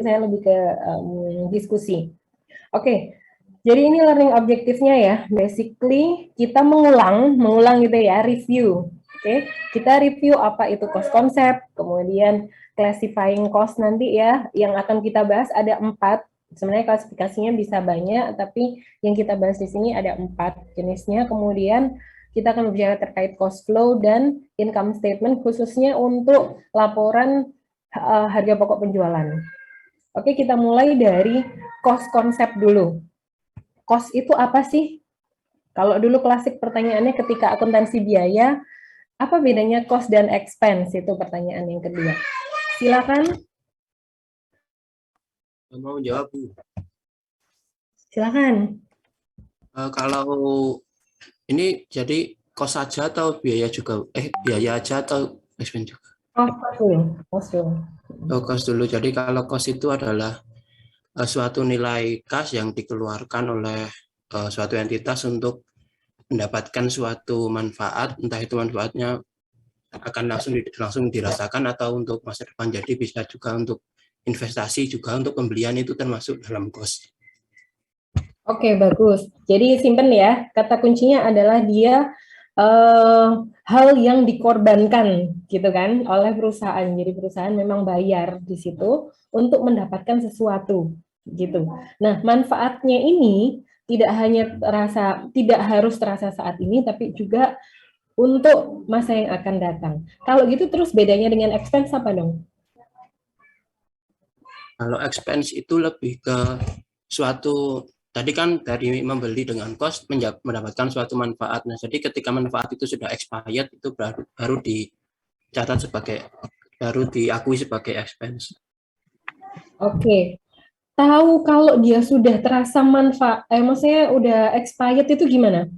saya lebih ke diskusi. Oke, jadi ini learning objektifnya ya. Basically kita mengulang gitu ya, review. Oke, kita review apa itu cost concept, kemudian classifying cost nanti ya, yang akan kita bahas ada 4. Sebenarnya klasifikasinya bisa banyak, tapi yang kita bahas di sini ada 4 jenisnya. Kemudian kita akan berbicara terkait cost flow dan income statement, khususnya untuk laporan harga pokok penjualan. Oke, kita mulai dari cost concept dulu. Cost itu apa sih? Kalau dulu klasik pertanyaannya ketika akuntansi biaya, apa bedanya cost dan expense? Itu pertanyaan yang kedua. Silakan. Mau jawab, Bu. Silakan. Kalau ini jadi cost saja atau biaya juga? Biaya aja atau expense juga? Cost dulu. Oh, cost dulu. Jadi kalau cost itu adalah suatu nilai kas yang dikeluarkan oleh suatu entitas untuk mendapatkan suatu manfaat, entah itu manfaatnya akan langsung dirasakan atau untuk masa depan. Jadi bisa juga untuk investasi, juga untuk pembelian, itu termasuk dalam cost. Oke, bagus. Jadi simpen ya, kata kuncinya adalah dia hal yang dikorbankan gitu kan oleh perusahaan. Jadi perusahaan memang bayar di situ untuk mendapatkan sesuatu gitu. Nah, manfaatnya ini tidak harus terasa saat ini, tapi juga untuk masa yang akan datang. Kalau gitu terus bedanya dengan expense apa dong? Kalau expense itu lebih ke suatu, tadi kan dari membeli dengan cost mendapatkan suatu manfaat. Nah, jadi ketika manfaat itu sudah expired, itu baru dicatat baru diakui sebagai expense. Oke. Tahu kalau dia sudah terasa manfaat, maksudnya udah expired itu gimana?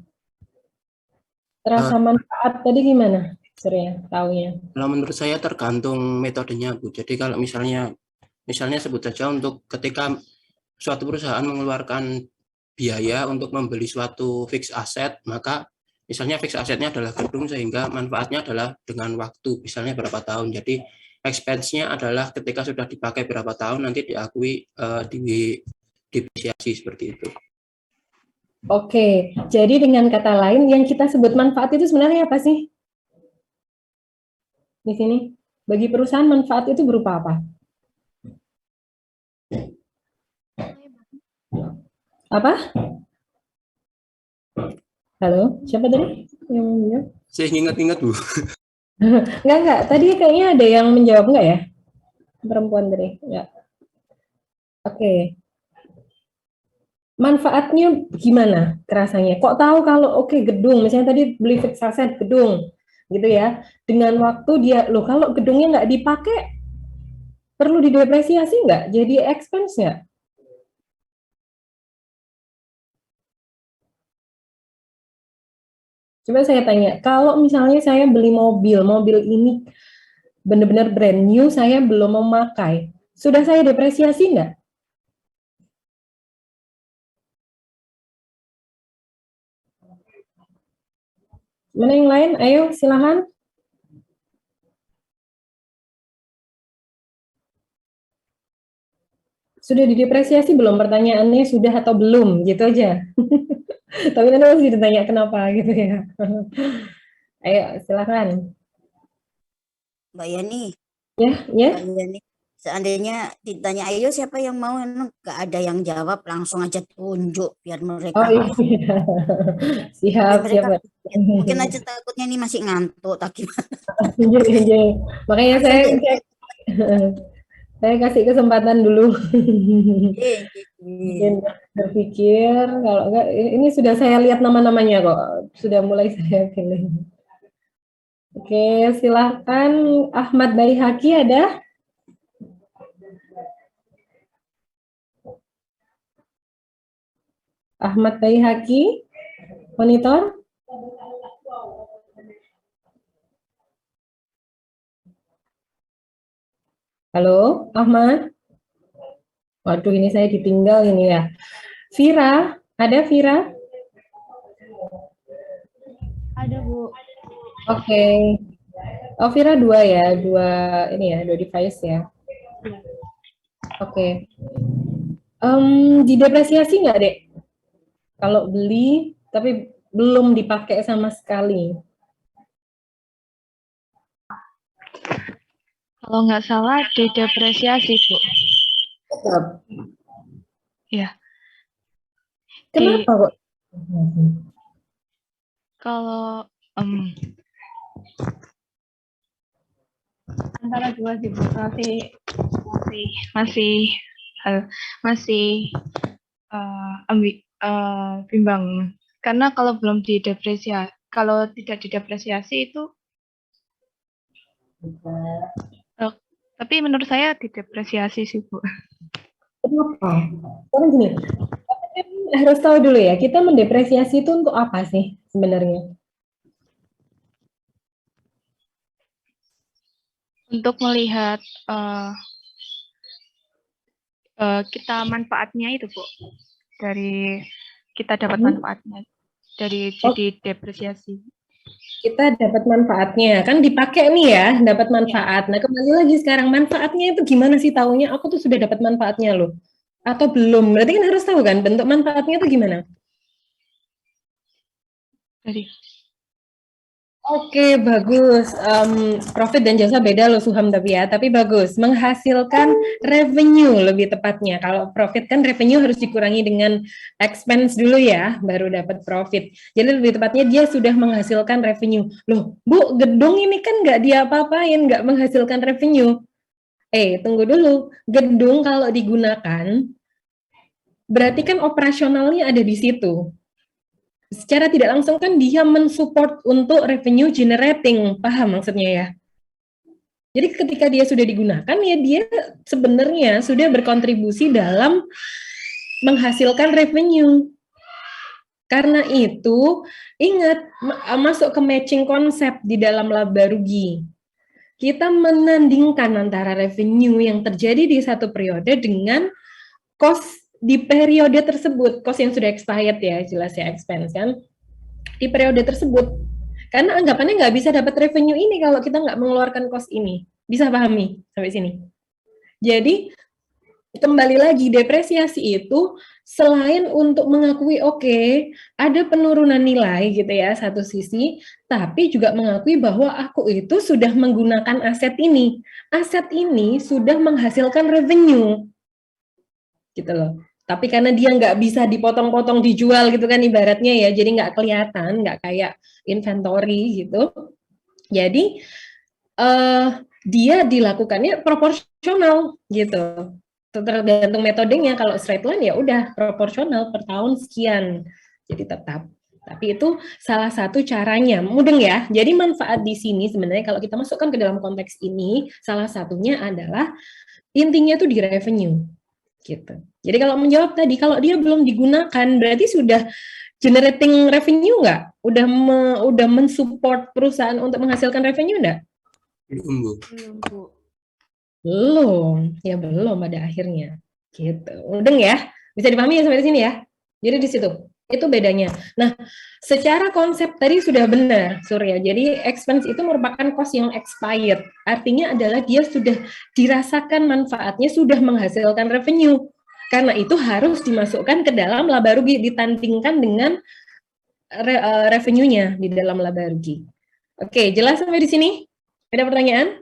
Terasa manfaat tadi gimana? Surya, taunya. Kalau menurut saya tergantung metodenya, Bu. Jadi kalau misalnya sebut saja untuk ketika suatu perusahaan mengeluarkan biaya untuk membeli suatu fixed asset, maka misalnya fixed assetnya adalah gedung, sehingga manfaatnya adalah dengan waktu, misalnya berapa tahun. Jadi expense-nya adalah ketika sudah dipakai berapa tahun, nanti diakui depresiasi seperti itu. Oke, jadi dengan kata lain yang kita sebut manfaat itu sebenarnya apa sih? Di sini, bagi perusahaan manfaat itu berupa apa? Apa? Halo, siapa tadi yang menjawab? Saya ingat-ingat, Bu. Enggak. Tadi kayaknya ada yang menjawab enggak ya? Perempuan tadi, enggak. Oke. Manfaatnya gimana kerasanya? Kok tahu kalau gedung, misalnya tadi beli fixed asset gedung, gitu ya. Dengan waktu dia, loh kalau gedungnya nggak dipakai, perlu didepresiasi nggak? Jadi expense nggak? Coba saya tanya, kalau misalnya saya beli mobil ini benar-benar brand new, saya belum memakai, sudah saya depresiasi nggak? Mana yang lain? Ayo, silahkan. Sudah didepresiasi belum? Pertanyaannya sudah atau belum? Gitu aja. Tapi nanti masih ditanya kenapa gitu ya. Ayo, silahkan. Mbak Yani. Ya. Mbak Yani. Seandainya ditanya, ayo siapa yang mau, nggak ada yang jawab, langsung aja tunjuk biar mereka. Oh iya. Siap. Mungkin aja takutnya ini masih ngantuk, tak gimana. Makanya saya kasih kesempatan dulu. Mungkin berpikir, kalau enggak, ini sudah saya lihat nama-namanya kok, sudah mulai saya pilih. Oke, silahkan Ahmad Baihaqi ada? Ahmad Baihaqi, monitor. Halo, Ahmad. Waduh, ini saya ditinggal ini ya. Vira, ada Vira? Ada, Bu. Oke. Oh, Vira dua ya, dua device ya. Oke. Didepresiasi nggak, Dek? Kalau beli tapi belum dipakai sama sekali. Kalau nggak salah didepresiasi, Bu. Tetap. Ya. Kenapa kok? Kalau antara dua sih, Bu. Masih bimbang. Karena kalau belum didepresiasi, kalau tidak didepresiasi itu, tapi menurut saya didepresiasi sih, Bu. Kenapa? Karena gini, harus tahu dulu ya, kita mendepresiasi itu untuk apa sih sebenarnya? Untuk melihat kita manfaatnya itu, Bu. Dari kita dapat manfaatnya dari jadi depresiasi. Kita dapat manfaatnya, kan dipakai nih ya, dapat manfaat. Nah, kembali lagi sekarang manfaatnya itu gimana sih taunya? Aku tuh sudah dapat manfaatnya loh. Atau belum? Berarti kan harus tahu kan bentuk manfaatnya itu gimana? Dari Oke, bagus. Profit dan jasa beda loh, Suham, tapi bagus. Menghasilkan revenue lebih tepatnya. Kalau profit kan revenue harus dikurangi dengan expense dulu ya, baru dapat profit. Jadi lebih tepatnya dia sudah menghasilkan revenue. Loh, Bu, gedung ini kan nggak diapa-apain, nggak menghasilkan revenue. Tunggu dulu. Gedung kalau digunakan, berarti kan operasionalnya ada di situ. Secara tidak langsung kan dia mensupport untuk revenue generating, paham maksudnya ya? Jadi ketika dia sudah digunakan ya dia sebenarnya sudah berkontribusi dalam menghasilkan revenue. Karena itu ingat masuk ke matching konsep di dalam laba rugi. Kita menandingkan antara revenue yang terjadi di satu periode dengan cost di periode tersebut, cost yang sudah expired ya, jelas ya, expense kan, di periode tersebut. Karena anggapannya nggak bisa dapat revenue ini kalau kita nggak mengeluarkan cost ini. Bisa pahami sampai sini? Jadi, kembali lagi, depresiasi itu selain untuk mengakui oke, ada penurunan nilai gitu ya, satu sisi, tapi juga mengakui bahwa aku itu sudah menggunakan aset ini. Aset ini sudah menghasilkan revenue. Gitu loh. Tapi karena dia nggak bisa dipotong-potong dijual gitu kan ibaratnya ya, jadi nggak kelihatan, nggak kayak inventory gitu. Jadi dia dilakukannya proporsional gitu. Tergantung metodenya. Kalau straight line ya udah proporsional per tahun sekian. Jadi tetap. Tapi itu salah satu caranya. Mudeng ya. Jadi manfaat di sini sebenarnya kalau kita masukkan ke dalam konteks ini, salah satunya adalah intinya itu di revenue. Gitu. Jadi kalau menjawab tadi, kalau dia belum digunakan, berarti sudah generating revenue nggak? Udah mensupport perusahaan untuk menghasilkan revenue nggak? Belum, Bu. belum, Bu. Belum, ya belum pada akhirnya. Gitu. Mudeng ya? Bisa dipahami ya sampai di sini ya? Jadi di situ. Itu bedanya. Nah, secara konsep tadi sudah benar, Surya. Jadi expense itu merupakan cost yang expired. Artinya adalah dia sudah dirasakan manfaatnya, sudah menghasilkan revenue. Karena itu harus dimasukkan ke dalam laba rugi, ditandingkan dengan revenue-nya di dalam laba rugi. Oke, jelas sampai di sini? Ada pertanyaan?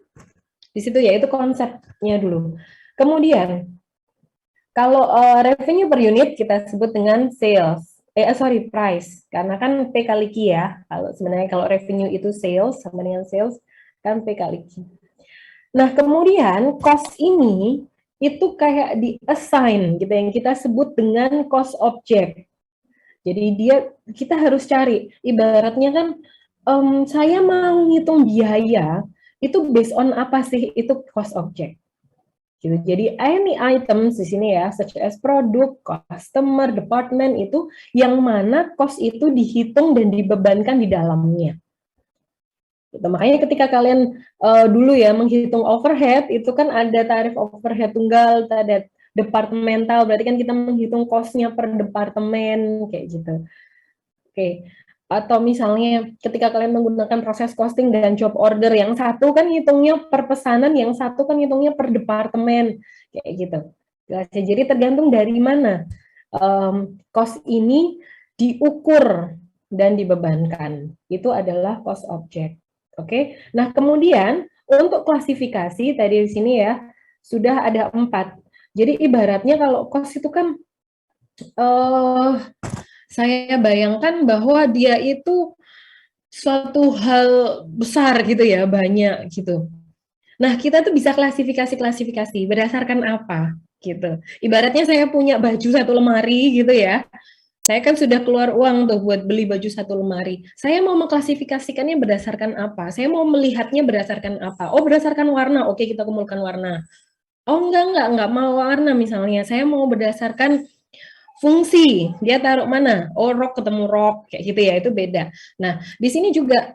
Di situ ya, itu konsepnya dulu. Kemudian, kalau revenue per unit kita sebut dengan sales. Price. Karena kan P kali Q ya. Kalau revenue itu sales, sama dengan sales, kan P kali Q. Nah, kemudian cost ini itu kayak di-assign gitu yang kita sebut dengan cost object. Jadi kita harus cari, ibaratnya kan saya mau ngitung biaya, itu based on apa sih? Itu cost object. Gitu. Jadi any items di sini ya, such as produk, customer, department itu yang mana cost itu dihitung dan dibebankan di dalamnya. Gitu. Makanya ketika kalian dulu ya menghitung overhead, itu kan ada tarif overhead tunggal, ada departemental, berarti kan kita menghitung cost-nya per departemen, kayak gitu. Oke. Atau misalnya ketika kalian menggunakan proses costing dan job order, yang satu kan hitungnya per pesanan, yang satu kan hitungnya per departemen, kayak gitu. kelasnya. Jadi tergantung dari mana cost ini diukur dan dibebankan. Itu adalah cost object. Oke. Nah, kemudian untuk klasifikasi tadi di sini ya sudah ada 4. Jadi ibaratnya kalau cost itu kan saya bayangkan bahwa dia itu suatu hal besar gitu ya, banyak gitu. Nah, kita tuh bisa klasifikasi berdasarkan apa gitu. Ibaratnya saya punya baju 1 lemari gitu ya. Saya kan sudah keluar uang tuh buat beli baju 1 lemari. Saya mau mengklasifikasikannya berdasarkan apa? Saya mau melihatnya berdasarkan apa? Oh, berdasarkan warna. Oke, kita kumpulkan warna. Oh, enggak mau warna misalnya. Saya mau berdasarkan fungsi. Dia taruh mana? Oh, rok ketemu rok kayak gitu ya. Itu beda. Nah, di sini juga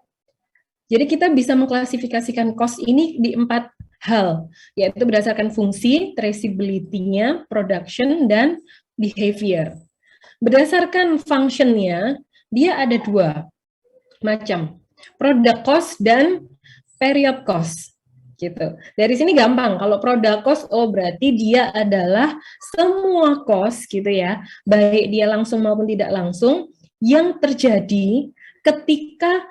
jadi kita bisa mengklasifikasikan cost ini di 4 hal, yaitu berdasarkan fungsi, traceability-nya, production, dan behavior. Berdasarkan function-nya, dia ada 2 macam, product cost dan period cost. Gitu. Dari sini gampang, kalau product cost, oh berarti dia adalah semua cost gitu ya, baik dia langsung maupun tidak langsung, yang terjadi ketika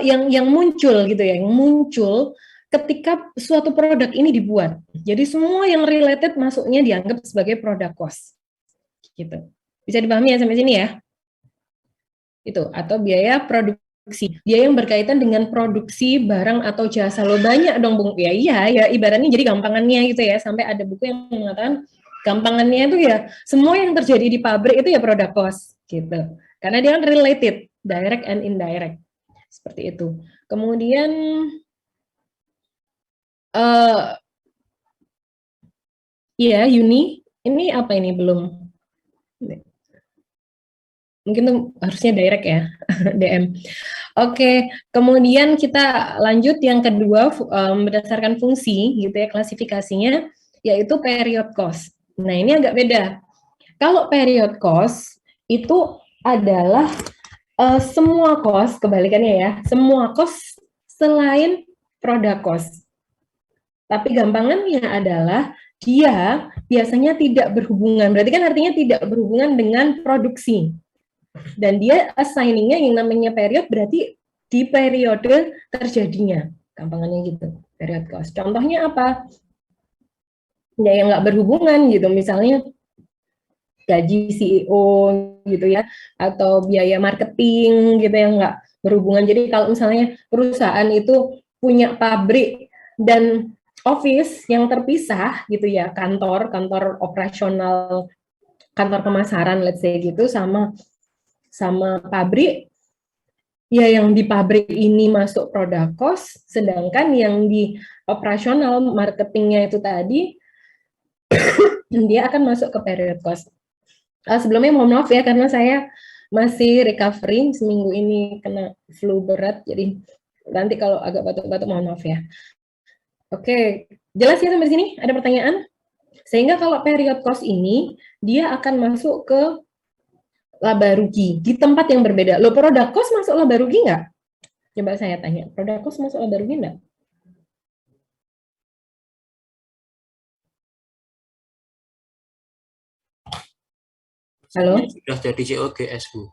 yang muncul gitu ya, yang muncul ketika suatu produk ini dibuat. Jadi semua yang related masuknya dianggap sebagai product cost. Gitu. Bisa dipahami ya sampai sini ya? Itu atau biaya produksi. Dia yang berkaitan dengan produksi barang atau jasa. Lo banyak dong Bung. Ya iya ya ibaratnya jadi gampangannya gitu ya. Sampai ada buku yang mengatakan gampangannya itu ya semua yang terjadi di pabrik itu ya product cost gitu. Karena dia kan related, direct and indirect. Seperti itu. Kemudian ya Yuni, ini apa ini belum? Mungkin tuh harusnya direct ya, DM. Oke, kemudian kita lanjut yang kedua berdasarkan fungsi gitu ya klasifikasinya, yaitu period cost. Nah ini agak beda. Kalau period cost itu adalah semua cost, kebalikannya ya, semua cost selain product cost. Tapi gampangannya adalah dia biasanya tidak berhubungan, berarti kan artinya tidak berhubungan dengan produksi. Dan dia assigning-nya yang namanya period berarti di periode terjadinya. Gampangannya gitu, period cost. Contohnya apa? Ya yang nggak berhubungan gitu, misalnya gaji CEO gitu ya, atau biaya marketing gitu yang nggak berhubungan. Jadi kalau misalnya perusahaan itu punya pabrik dan office yang terpisah gitu ya, kantor operasional, kantor pemasaran let's say gitu sama pabrik, ya yang di pabrik ini masuk product cost, sedangkan yang di operasional marketingnya itu tadi dia akan masuk ke period cost. Sebelumnya mohon maaf ya karena saya masih recovering seminggu ini kena flu berat, jadi nanti kalau agak batuk-batuk mohon maaf ya. Oke, jelas ya sampai sini? Ada pertanyaan? Sehingga kalau period cost ini dia akan masuk ke laba rugi di tempat yang berbeda. Lo product cost masuk laba rugi nggak? Coba saya tanya, product cost masuk laba rugi nggak? Halo? Sudah jadi COGS, Bu.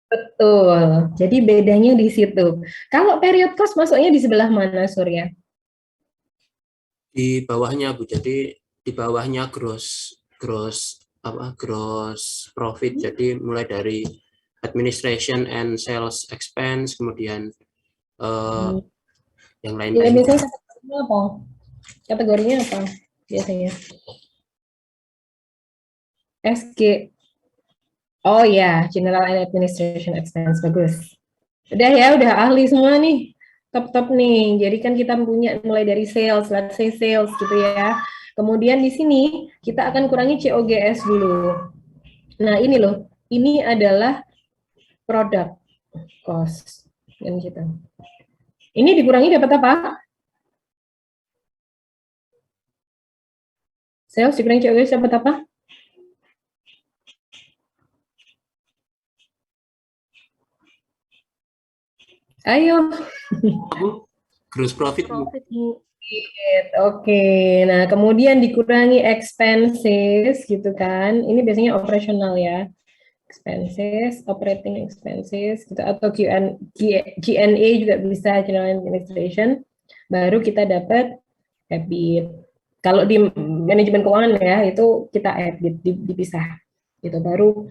Betul. Jadi bedanya di situ. Kalau period cost masuknya di sebelah mana, Surya? Di bawahnya, Bu. Jadi di bawahnya gross profit. Jadi mulai dari administration and sales expense, kemudian yang Ya, lain-lain. biasanya kategorinya apa? Kategorinya apa biasanya? SG. Oh ya, General and Administration Expense, bagus. Udah ya, udah ahli semua nih. Top-top nih. Jadi kan kita punya mulai dari sales, let's say sales gitu ya. Kemudian di sini kita akan kurangi COGS dulu. Nah, ini loh. Ini adalah product cost. Dan gitu. Ini dikurangi dapat apa? Sales dikurangi COGS dapat apa? Ayo. Gross profit, Bu. Oke, nah kemudian dikurangi expenses gitu kan. Ini biasanya operasional ya. Expenses, operating expenses gitu atau G&A juga bisa, general administration. Baru kita dapat EBIT. Kalau di manajemen keuangan ya itu kita EBIT dipisah. Gitu baru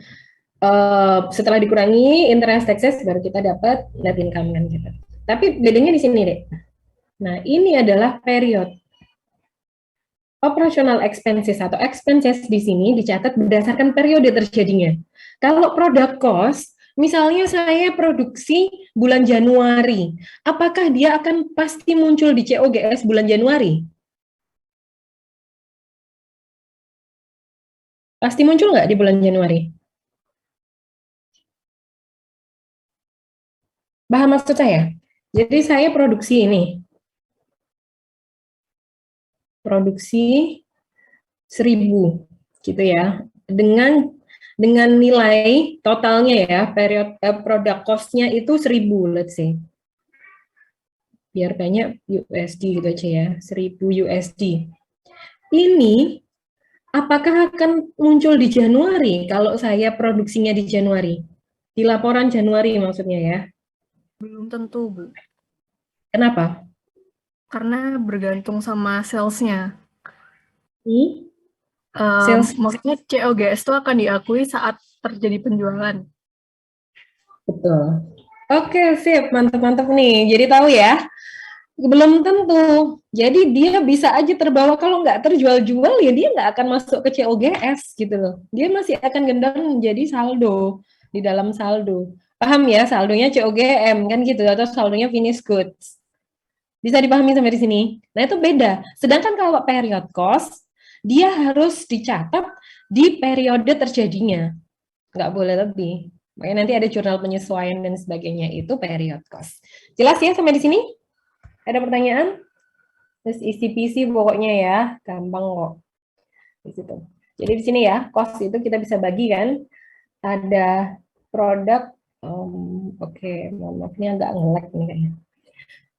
setelah dikurangi interest taxes baru kita dapat net income kan gitu. Tapi bedanya di sini deh. Nah, ini adalah period. Operational expenses atau expenses di sini dicatat berdasarkan periode terjadinya. Kalau product cost, misalnya saya produksi bulan Januari, apakah dia akan pasti muncul di COGS bulan Januari? Pasti muncul nggak di bulan Januari? Paham maksud saya? Jadi saya produksi ini. Produksi 1.000 gitu ya. Dengan nilai totalnya ya, period product cost-nya itu 1.000 let's say. Biar banyak USD gitu aja ya, 1.000 USD. Ini apakah akan muncul di Januari kalau saya produksinya di Januari? Di laporan Januari maksudnya ya. Belum tentu, Bu. Kenapa? Karena bergantung sama sales-nya. Sales. Maksudnya COGS itu akan diakui saat terjadi penjualan. Betul. Oke, sip. Mantap-mantap nih. Jadi tahu ya. Belum tentu. Jadi dia bisa aja terbawa kalau nggak terjual-jual ya dia nggak akan masuk ke COGS gitu loh. Dia masih akan gendang menjadi saldo di dalam saldo. Paham ya saldonya COGM kan gitu atau saldonya finished goods. Bisa dipahami sampai di sini. Nah itu beda. Sedangkan kalau period cost dia harus dicatat di periode terjadinya. Nggak boleh lebih. Makanya nanti ada jurnal penyesuaian dan sebagainya itu period cost. Jelas ya sampai di sini? Ada pertanyaan? Terus isi PC pokoknya ya, gampang kok. Di situ. Jadi di sini ya, cost itu kita bisa bagi kan. Ada produk, oke, mohon maaf ini agak nge-lag nih kayaknya.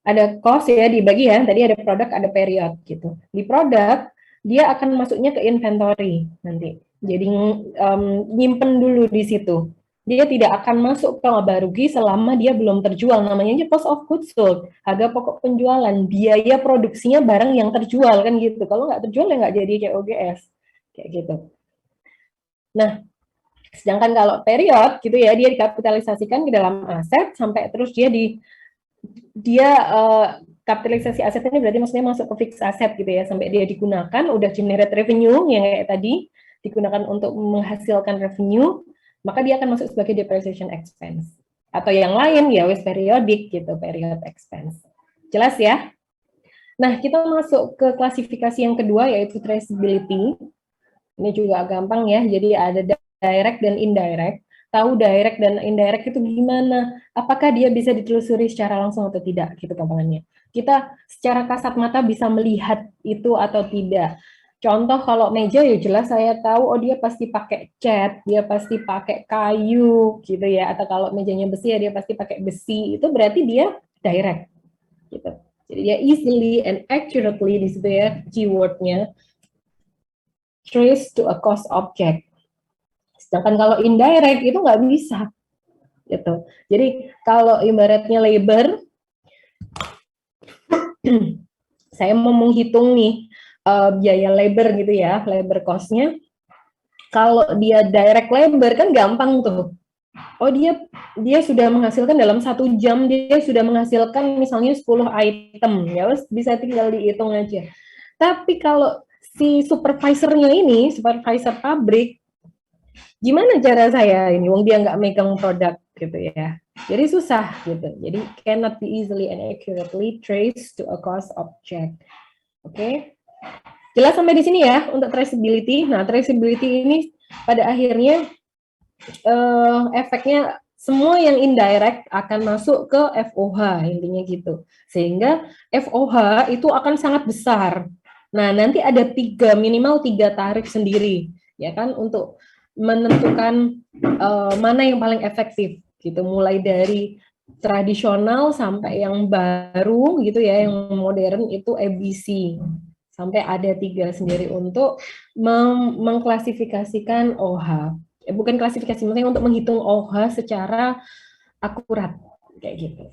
Ada cost ya dibagi ya, tadi ada produk, ada period gitu. Di produk, dia akan masuknya ke inventory nanti. Jadi nyimpen dulu di situ. Dia tidak akan masuk ke laba rugi selama dia belum terjual. Namanya aja cost of goods sold, harga pokok penjualan, biaya produksinya barang yang terjual kan gitu. Kalau nggak terjual ya nggak jadi COGS kayak gitu. Nah, sedangkan kalau period gitu ya dia dikapitalisasikan ke dalam aset sampai terus dia kapitalisasi aset ini berarti maksudnya masuk ke fixed asset gitu ya sampai dia digunakan udah generate revenue yang kayak tadi digunakan untuk menghasilkan revenue maka dia akan masuk sebagai depreciation expense atau yang lain ya wis periodic gitu period expense. Jelas ya? Nah, kita masuk ke klasifikasi yang kedua yaitu traceability. Ini juga gampang ya. Jadi ada direct dan indirect. Tahu direct dan indirect itu gimana? Apakah dia bisa ditelusuri secara langsung atau tidak gitu gampangannya. Kita secara kasat mata bisa melihat itu atau tidak. Contoh kalau meja ya jelas saya tahu oh dia pasti pakai cat, dia pasti pakai kayu gitu ya atau kalau mejanya besi ya dia pasti pakai besi. Itu berarti dia direct gitu. Jadi dia easily and accurately di situ ya keywordnya trace to a cost object. Sedangkan kalau indirect itu nggak bisa gitu. Jadi kalau ibaratnya labor saya mau menghitung nih biaya labor gitu ya, labor cost-nya. Kalau dia direct labor kan gampang tuh. Oh dia sudah menghasilkan dalam 1 jam dia sudah menghasilkan misalnya 10 item ya bisa tinggal dihitung aja. Tapi kalau si supervisornya ini, supervisor pabrik, gimana cara saya ini? Wong dia nggak megang produk gitu ya. Jadi susah gitu. Jadi cannot be easily and accurately traced to a cost object. Oke. Jelas sampai di sini ya untuk traceability. Nah, traceability ini pada akhirnya efeknya semua yang indirect akan masuk ke FOH intinya gitu. Sehingga FOH itu akan sangat besar. Nah, nanti ada minimal 3 tarif sendiri ya kan untuk menentukan mana yang paling efektif gitu mulai dari tradisional sampai yang baru gitu ya, yang modern itu ABC. Sampai ada 3 sendiri untuk mengklasifikasikan OH. Bukan klasifikasi, maksudnya untuk menghitung OH secara akurat kayak gitu.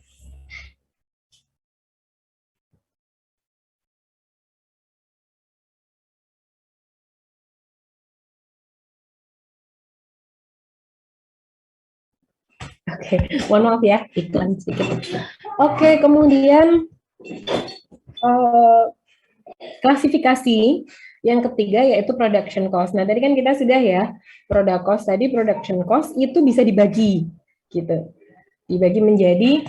Oke, mohon maaf ya, iklan sedikit. Oke, kemudian klasifikasi yang ketiga yaitu production cost. Nah, tadi kan kita sudah ya, product cost tadi, production cost itu bisa dibagi gitu. Dibagi menjadi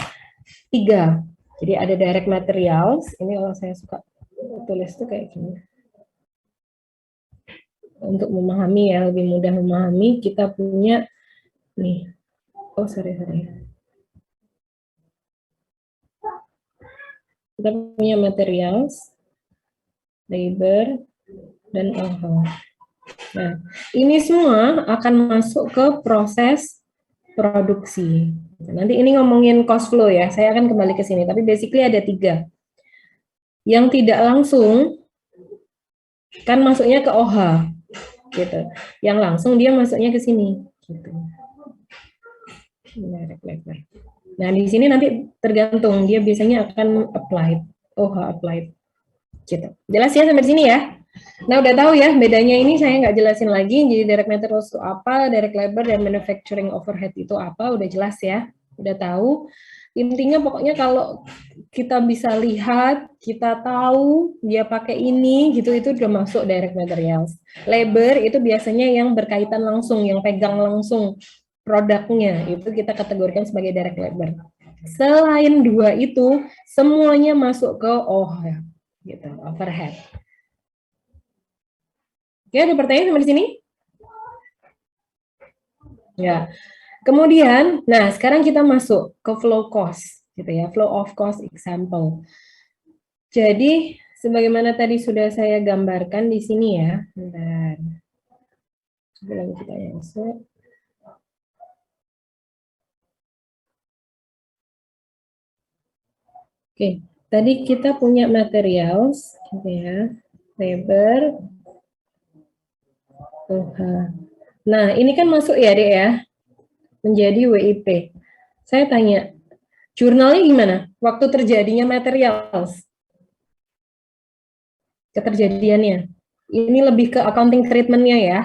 3. Jadi ada direct materials, ini kalau saya suka tulis tuh kayak gini. Untuk memahami ya, lebih mudah memahami, kita punya nih. Oh, sorry. Kita punya materials, labor, dan OH. Nah, ini semua akan masuk ke proses produksi. Nanti ini ngomongin cost flow ya, saya akan kembali ke sini, tapi basically ada 3. Yang tidak langsung, kan masuknya ke OH, gitu. Yang langsung dia masuknya ke sini, gitu. Nah, di sini nanti tergantung, dia biasanya akan applied, OH applied, gitu. Jelas ya sampai di sini ya? Nah, udah tahu ya, bedanya ini saya nggak jelasin lagi, jadi direct materials itu apa, direct labor, dan manufacturing overhead itu apa, udah jelas ya, udah tahu. Intinya pokoknya kalau kita bisa lihat, kita tahu dia pakai ini, gitu, itu udah masuk direct materials. Labor itu biasanya yang berkaitan langsung, yang pegang langsung produknya, itu kita kategorikan sebagai direct labor. Selain 2 itu, semuanya masuk ke OH, gitu, overhead. Ya, ada pertanyaan sampai di sini? Ya. Kemudian, nah sekarang kita masuk ke flow cost, gitu ya, flow of cost example. Jadi, sebagaimana tadi sudah saya gambarkan di sini ya, bentar. Sebelum kita masuk. Oke, tadi kita punya materials, gitu ya, labor, OH. Nah, ini kan masuk ya, Dek ya, menjadi WIP. Saya tanya, jurnalnya gimana? Waktu terjadinya materials, keterjadiannya. Ini lebih ke accounting treatment-nya ya.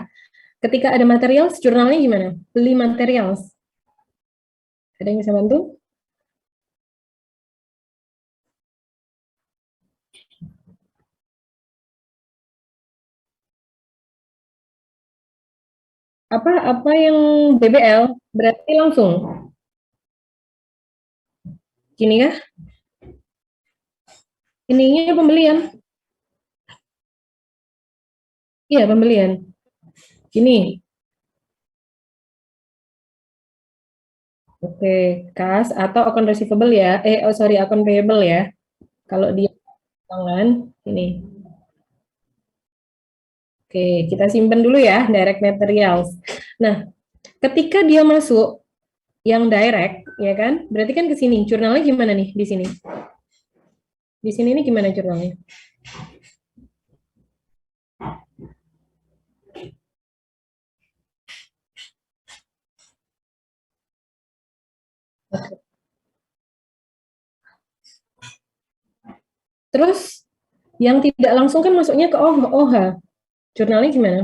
Ketika ada materials, jurnalnya gimana? Beli materials. Ada yang bisa bantu? Apa yang BBL? Berarti langsung. Gini kah? Ininya pembelian. Iya, pembelian. Gini. Oke, kas atau account receivable ya. Account payable ya. Kalau dia tangan, ini. Oke, kita simpan dulu ya, direct materials. Nah, ketika dia masuk yang direct, ya kan? Berarti kan ke sini. Jurnalnya gimana nih di sini? Di sini nih gimana jurnalnya? Terus yang tidak langsung kan masuknya ke OH. Jurnalnya gimana?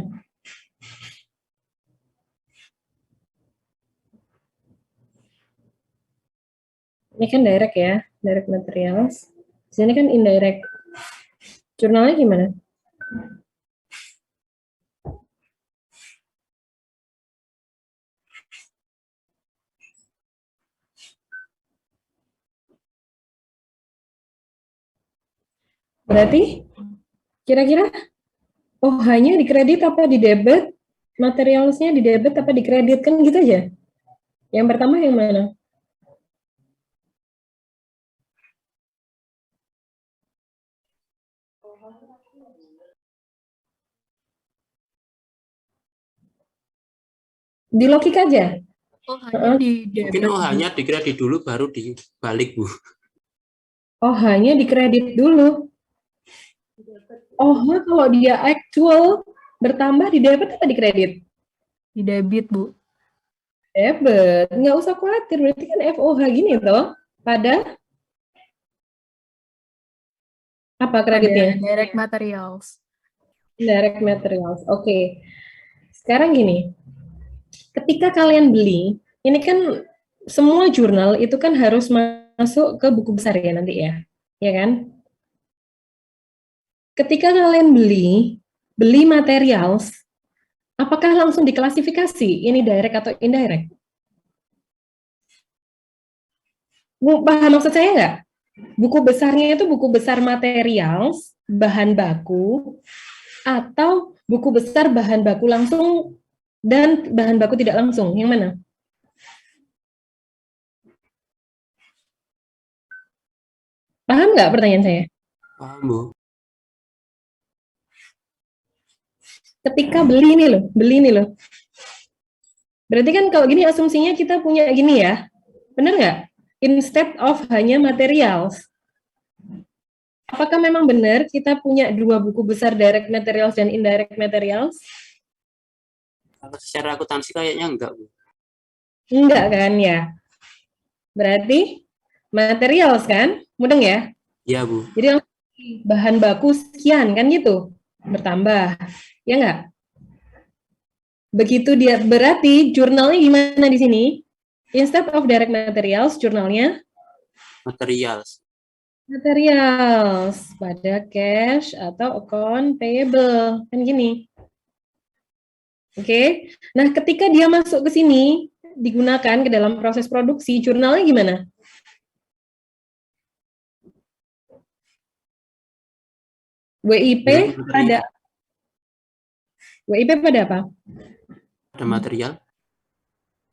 Ini kan direct ya, direct materials. Di sini kan indirect. Jurnalnya gimana? Berarti kira-kira OH-nya di kredit apa di debit? Materialsnya di debit apa di kredit? Kan gitu aja. Yang pertama yang mana? Di logika aja. Oh, hanya di Mungkin debit, Bu. hanya dikredit dulu baru dibalik, Bu. Oh, hanya dikredit dulu. Oh, kalau dia actual bertambah di debit apa di kredit? Di debit, Bu. Debit. Nggak usah khawatir, berarti kan FOH gini toh. Pada apa Pada kreditnya? direct materials. Direct materials. Oke. Sekarang gini, ketika kalian beli, ini kan semua jurnal itu kan harus masuk ke buku besar ya nanti ya. Ya kan? Ketika kalian beli materials, apakah langsung diklasifikasi ini direct atau indirect? Paham maksud saya nggak? Buku besarnya itu buku besar materials, bahan baku, atau buku besar bahan baku langsung dan bahan baku tidak langsung. Yang mana? Paham nggak pertanyaan saya? Paham, Bu. Ketika beli ini loh. Berarti kan kalau gini asumsinya kita punya gini ya, benar nggak? Instead of hanya materials. Apakah memang benar kita punya dua buku besar direct materials dan indirect materials? Kalau secara akuntansi kayaknya enggak, Bu. Enggak kan ya? Berarti materials kan? Mudeng ya? Iya, Bu. Jadi bahan baku sekian kan gitu, bertambah. Ya enggak? Begitu dia berarti jurnalnya gimana di sini? Instead of direct materials, jurnalnya Materials. materials pada cash atau account payable kan gini. Oke. Nah, ketika dia masuk ke sini digunakan ke dalam proses produksi, jurnalnya gimana? WIP pada WIP pada apa? Ada material.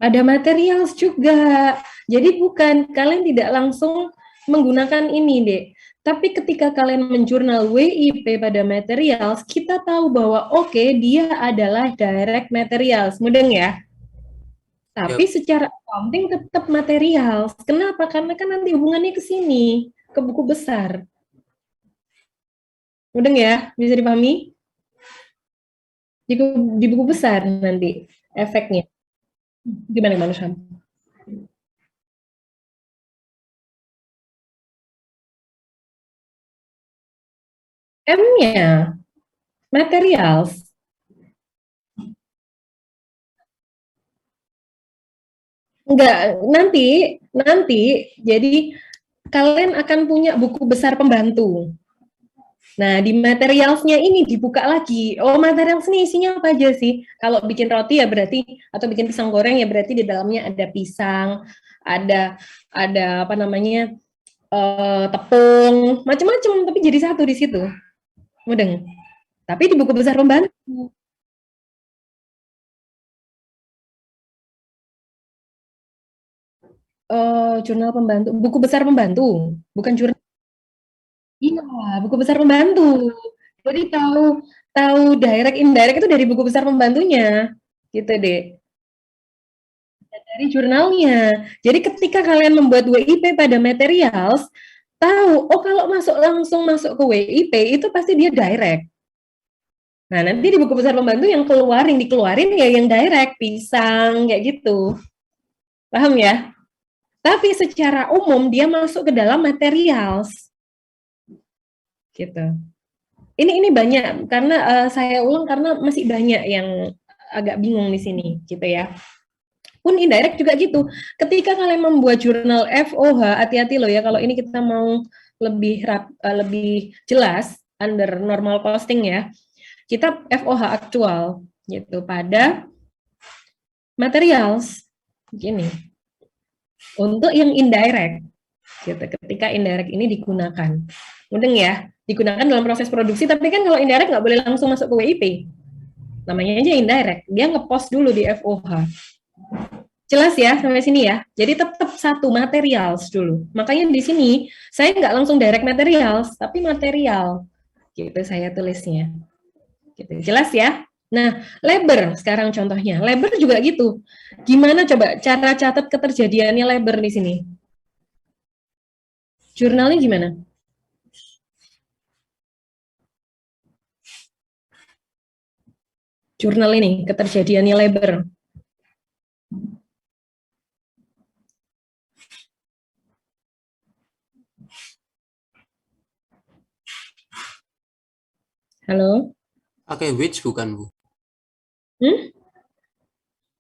Ada materials juga. Jadi bukan kalian tidak langsung menggunakan ini, Dek. Tapi ketika kalian menjurnal WIP pada materials, kita tahu bahwa oke, dia adalah direct materials. Mudeng ya? Tapi secara accounting tetap materials. Kenapa? Karena kan nanti hubungannya ke sini, ke buku besar. Mudeng ya? Bisa dipahami? Di buku besar nanti efeknya. Gimana Syam? M-nya materials. Enggak, nanti jadi kalian akan punya buku besar pembantu. Nah, di materialsnya ini dibuka lagi. Oh, materials ini isinya apa aja sih? Kalau bikin roti ya berarti, atau bikin pisang goreng ya berarti di dalamnya ada pisang, ada apa namanya, tepung, macam-macam, tapi jadi satu di situ. Mudeng. Tapi di buku besar pembantu. Jurnal pembantu, buku besar pembantu, bukan jurnal. Iya, buku besar pembantu. Jadi tahu direct indirect itu dari buku besar pembantunya, gitu deh. Dari jurnalnya. Jadi ketika kalian membuat WIP pada materials, tahu, oh kalau langsung masuk ke WIP itu pasti dia direct. Nah, nanti di buku besar pembantu yang dikeluarin ya yang direct, pisang, kayak gitu. Paham ya? Tapi secara umum dia masuk ke dalam materials. Gitu. Ini banyak karena saya ulang karena masih banyak yang agak bingung di sini, gitu ya. Pun indirect juga gitu. Ketika kalian membuat jurnal FOH, hati-hati loh ya kalau ini kita mau lebih jelas under normal costing ya. Kita FOH aktual gitu pada materials gini. Untuk yang indirect gitu. Ketika indirect ini digunakan. Mudeng ya, digunakan dalam proses produksi, tapi kan kalau indirect nggak boleh langsung masuk ke WIP. Namanya aja indirect, dia ngepost dulu di FOH. Jelas ya sampai sini ya. Jadi tetap satu materials dulu. Makanya di sini saya nggak langsung direct materials, tapi material. Gitu saya tulisnya. Gitu. Jelas ya? Nah, labor sekarang contohnya. Labor juga gitu. Gimana coba cara catat keterjadiannya labor di sini? Jurnalnya gimana? Jurnal ini, keterjadiannya labor. Halo? Pakai wage bukan, Bu?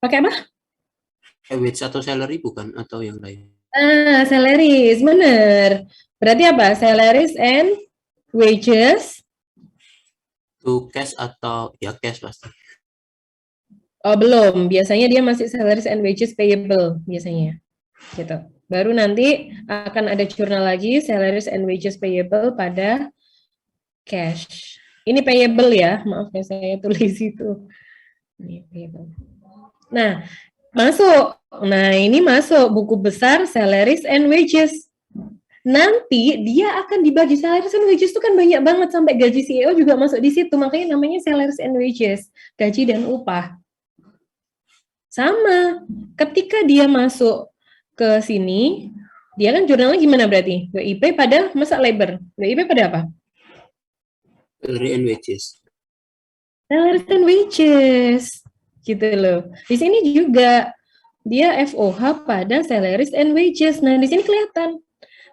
Pakai apa? Wage atau salary bukan, atau yang lain? Salaries, bener. Berarti apa? Salaries and wages. Itu cash atau ya cash pasti. Oh, belum. Biasanya dia masih salaries and wages payable biasanya. Gitu. Baru nanti akan ada jurnal lagi salaries and wages payable pada cash. Ini payable ya. Maaf ya saya tulis itu. Ini payable. Nah, masuk. Nah, ini masuk buku besar salaries and wages. Nanti dia akan dibagi salaries and wages itu kan banyak banget sampai gaji CEO juga masuk di situ. Makanya namanya salaries and wages, gaji dan upah. Sama, ketika dia masuk ke sini, dia kan jurnalnya gimana berarti? WIP pada masa labor. WIP pada apa? Salary and wages. Salaries and wages. Gitu loh. Di sini juga dia FOH pada salaries and wages. Nah, di sini kelihatan.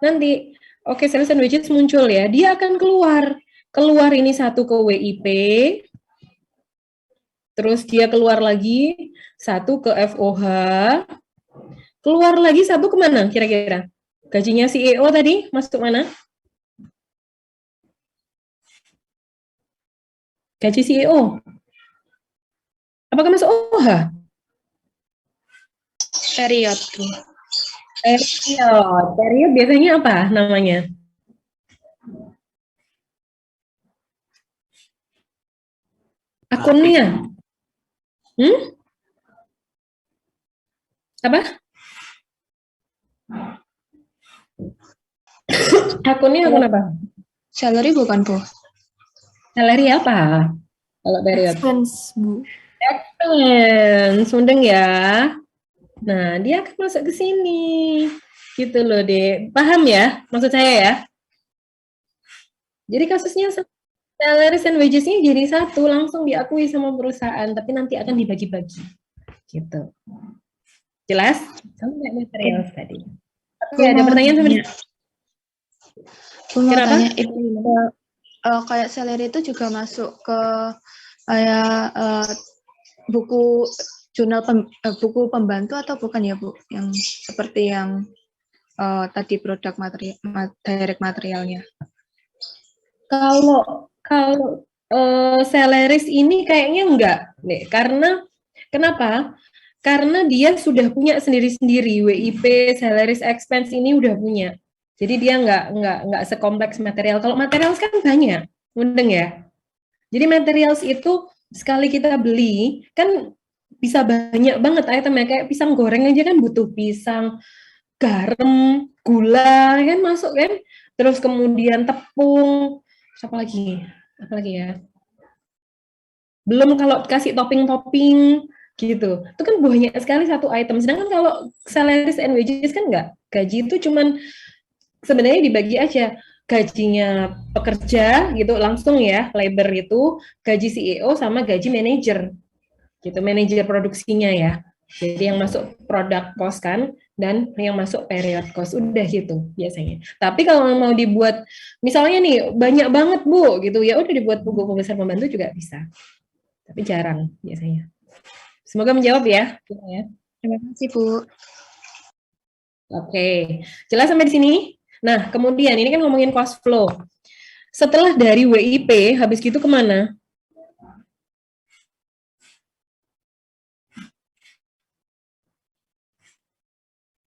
Nanti, oke, salaries and wages muncul ya. Dia akan keluar. Keluar ini satu ke WIP. Terus dia keluar lagi satu ke FOH. Keluar lagi satu kemana kira-kira? Gajinya CEO tadi masuk mana? Gaji CEO. Apakah masuk OH? Period. Period biasanya apa namanya? Akunnya. Apa? Akunnya akun apa? Salary bukan, Bu? Salary apa? Kalau period. Expense, Bu. Expense, mudeng ya. Nah, dia akan masuk ke sini. Gitu loh, Dek. Paham ya maksud saya ya? Jadi kasusnya salaries and wages-nya jadi satu, langsung diakui sama perusahaan, tapi nanti akan dibagi-bagi. Gitu. Jelas? Sama kayak material tadi. Oke, ada pertanyaan sampai di Aku mau Kenapa? tanya, itu kayak salary itu juga masuk ke kayak buku jurnal buku pembantu atau bukan ya, Bu? Yang seperti yang tadi produk direct materialnya. Kalau salaries ini kayaknya enggak, deh. Karena kenapa? Karena dia sudah punya sendiri-sendiri WIP, salaries expense ini udah punya. Jadi dia enggak sekompleks material. Kalau materials kan banyak, mudeng ya. Jadi materials itu sekali kita beli kan bisa banyak banget itemnya, kayak pisang goreng aja kan butuh pisang, garam, gula kan masuk kan. Terus kemudian tepung, apa lagi ya, belum kalau kasih topping gitu, itu kan banyak sekali satu item. Sedangkan kalau salaries and wages kan enggak, gaji itu cuman sebenarnya dibagi aja, gajinya pekerja gitu langsung ya, labor itu, gaji CEO sama gaji manajer gitu, manajer produksinya ya. Jadi yang masuk product cost kan, dan yang masuk period cost, udah gitu biasanya. Tapi kalau mau dibuat, misalnya nih banyak banget Bu, gitu ya, udah dibuat buku besar pembantu juga bisa. Tapi jarang biasanya. Semoga menjawab ya. Terima kasih, Bu. Oke, jelas sampai di sini? Nah, kemudian ini kan ngomongin cost flow. Setelah dari WIP, habis gitu kemana?